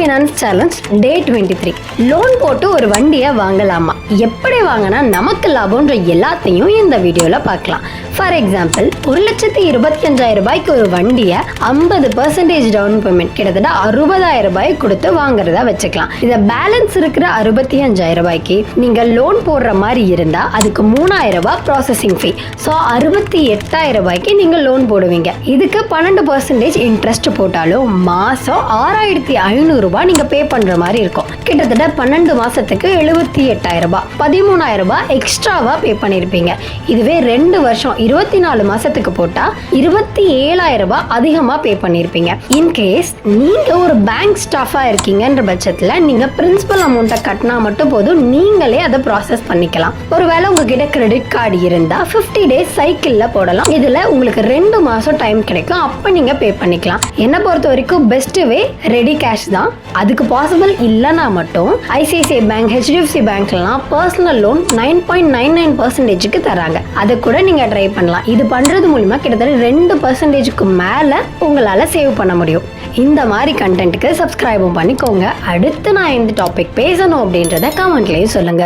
Finance challenge டே 23. Loan போட்டு ஒரு வண்டியை வாங்கலாமா, எப்படி வாங்கினா நமக்கு லாபம்ன்ற எல்லாத்தையும் இந்த வீடியோல பார்க்கலாம். ஃபார் எக்ஸாம்பிள், 1,25,000 ரூபாய்க்கு ஒரு வண்டியை 50% டவுன் பேமெண்ட் கிட்டத்தட்ட 60,000 ரூபாய் கொடுத்து வாங்குறதா வச்சுக்கலாம். இதை பேலன்ஸ் இருக்கிற 65,000 ரூபாய்க்கு நீங்க லோன் போடுற மாதிரி இருந்தா அதுக்கு 3,000 ரூபாய் ப்ராசஸிங் ஃபீ. ஸோ 68,000 ரூபாய்க்கு நீங்க லோன் போடுவீங்க. இதுக்கு 12% இன்ட்ரெஸ்ட் போட்டாலும் மாசம் 6,500 ரூபாய் நீங்க பே பண்ற மாதிரி இருக்கும். கிட்டத்தட்ட 12 மாசத்துக்கு 78,000 ரூபாய், 13,000 ரூபாய் எக்ஸ்ட்ராவா பே பண்ணிருப்பீங்க. இதுவே 2 வருஷம் 24 மாசத்துக்கு போட்டா 27,000 ரூபாய் அதிகமா பே பண்ணிருப்பீங்க. இன்கேஸ் நீங்க ஒரு பேங்க் ஸ்டாஃபா இருக்கீங்கன்ற பட்சத்துல நீங்க பிரின்சிபல் அமௌண்ட்டை கட்டினா மட்டும் போதும், நீங்களே அதை ப்ராசஸ் பண்ணிக்கலாம். ஒருவேளை உங்ககிட்ட கிரெடிட் கார்டு இருந்தா 50 டேஸ் சைக்கிள்ல போடலாம். இதுல உங்களுக்கு 2 மாசம் டைம் கிடைக்கும். அப்ப நீங்க பே பண்ணிக்கலாம். என்ன பொறுத்த வரைக்கும் பெஸ்ட் வே ரெடி கேஷ் தான். அதுக்கு பாசிபிள் இல்லைன்னா மட்டும் ஐசிஐசிஐ பேங்க், ஹெச்டிஎஃப்சி பேங்க்லாம் பர்சனல் லோன் 9.99% தராங்க. அதை கூட நீங்க ட்ரை பண்ணலாம். இது பண்றது மூலமா கிட்டத்தட்ட 2% மேல உங்களால சேவ் பண்ண முடியும். இந்த மாதிரி கண்டென்ட்டுக்கு சப்ஸ்கிரைபும் பண்ணிக்கோங்க. அடுத்து நான் எந்த டாபிக் பேசணும் அப்படின்றத கமெண்ட்லயே சொல்லுங்க.